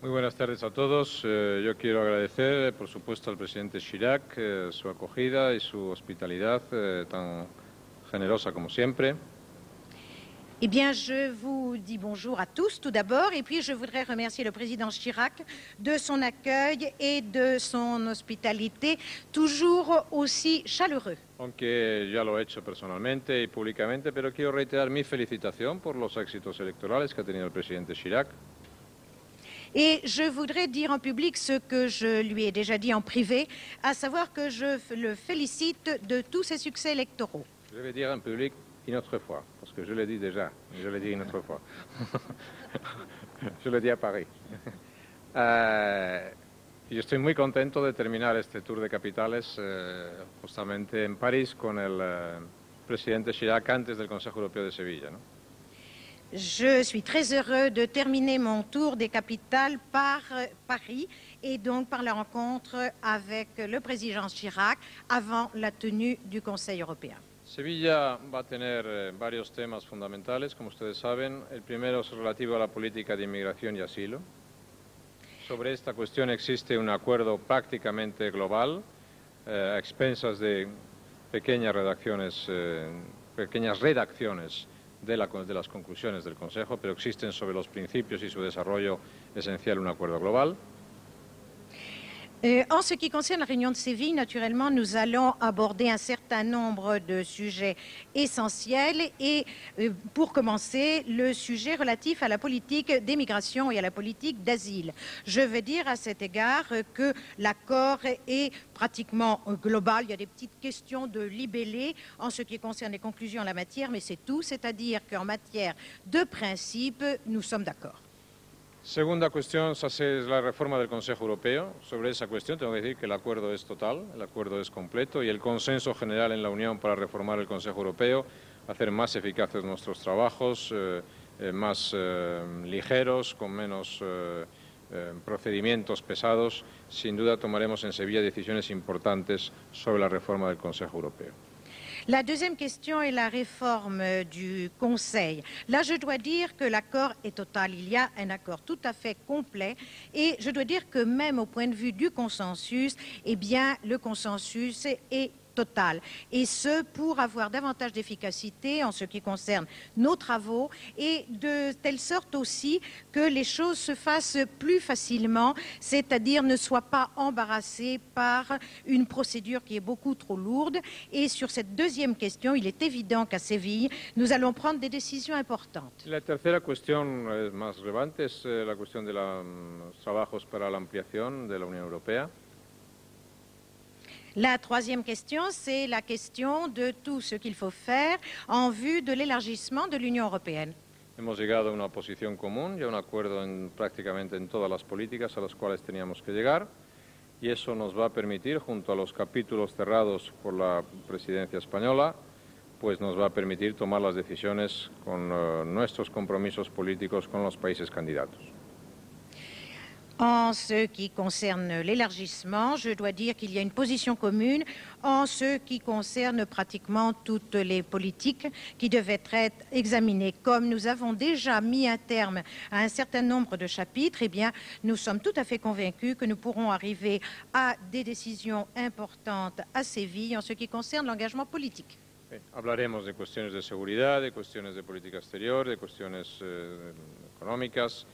Muy buenas tardes a todos. Yo quiero agradecer, por supuesto, al presidente Chirac su acogida y su hospitalidad tan generosa como siempre. Eh bien, je vous dis bonjour à tous tout d'abord, et puis je voudrais remercier le président Chirac de son accueil et de son hospitalité toujours aussi chaleureux. Aunque ya lo he hecho personalmente y públicamente, pero quiero reiterar mi felicitación por los éxitos electorales que ha tenido el presidente Chirac. Et je voudrais dire en public ce que je lui ai déjà dit en privé, à savoir que je le félicite de tous ses succès électoraux. Je vais dire en public une autre fois, parce que je l'ai dit déjà, je l'ai dit une autre fois. Je l'ai dit à Paris. Y estoy muy contento de terminar este tour de capitales justamente en París con el presidente Chirac antes del Consejo Europeo de Sevilla, ¿no? Je suis très heureux de terminer mon tour des capitales par Paris et donc par la rencontre avec le président Chirac avant la tenue du Conseil européen. Sevilla va a tener varios temas fundamentales, como ustedes saben. El primero es relativo a la política de inmigración y asilo. Sobre esta cuestión existe un acuerdo prácticamente global, a expensas de pequeñas redacciones de las conclusiones del Consejo, pero existen sobre los principios y su desarrollo esencial un acuerdo global. En ce qui concerne la réunion de Séville, naturellement, nous allons aborder un certain nombre de sujets essentiels et pour commencer, le sujet relatif à la politique d'émigration et à la politique d'asile. Je veux dire à cet égard que l'accord est pratiquement global. Il y a des petites questions de libellé en ce qui concerne les conclusions en la matière, mais c'est tout, c'est-à-dire qu'en matière de principe, nous sommes d'accord. Segunda cuestión es la reforma del Consejo Europeo. Sobre esa cuestión tengo que decir que el acuerdo es total, el acuerdo es completo y el consenso general en la Unión para reformar el Consejo Europeo, hacer más eficaces nuestros trabajos, más ligeros, con menos procedimientos pesados. Sin duda tomaremos en Sevilla decisiones importantes sobre la reforma del Consejo Europeo. La deuxième question est la réforme du Conseil. Là, je dois dire que l'accord est total. Il y a un accord tout à fait complet. Et je dois dire que même au point de vue du consensus, eh bien, le consensus est total. Et ce, pour avoir davantage d'efficacité en ce qui concerne nos travaux et de telle sorte aussi que les choses se fassent plus facilement, c'est-à-dire ne soient pas embarrassées par une procédure qui est beaucoup trop lourde. Et sur cette deuxième question, il est évident qu'à Séville, nous allons prendre des décisions importantes. La tercera cuestión más relevante es la cuestión de los trabajos para la ampliación de la Unión Europea. La troisième question, c'est la question de tout ce qu'il faut faire en vue de l'élargissement de l'Union européenne. Hemos llegado a una posición común y a un acuerdo prácticamente en todas las políticas a las cuales teníamos que llegar y eso nos va a permitir, junto a los capítulos cerrados por la presidencia española, pues nos va a permitir tomar las decisiones con nuestros compromisos políticos con los países candidatos. En ce qui concerne l'élargissement, je dois dire qu'il y a une position commune en ce qui concerne pratiquement toutes les politiques qui devaient être examinées. Comme nous avons déjà mis un terme à un certain nombre de chapitres, eh bien, nous sommes tout à fait convaincus que nous pourrons arriver à des décisions importantes à Séville en ce qui concerne l'engagement politique. Hablaremos de cuestiones de seguridad, de cuestiones de política exterior, de cuestiones económicas,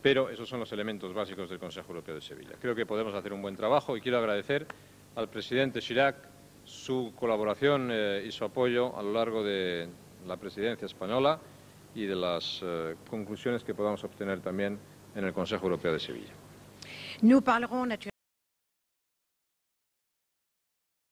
pero esos son los elementos básicos del Consejo Europeo de Sevilla. Creo que podemos hacer un buen trabajo y quiero agradecer al presidente Chirac su colaboración y su apoyo a lo largo de la presidencia española y de las conclusiones que podamos obtener también en el Consejo Europeo de Sevilla. Nous parlerons naturellement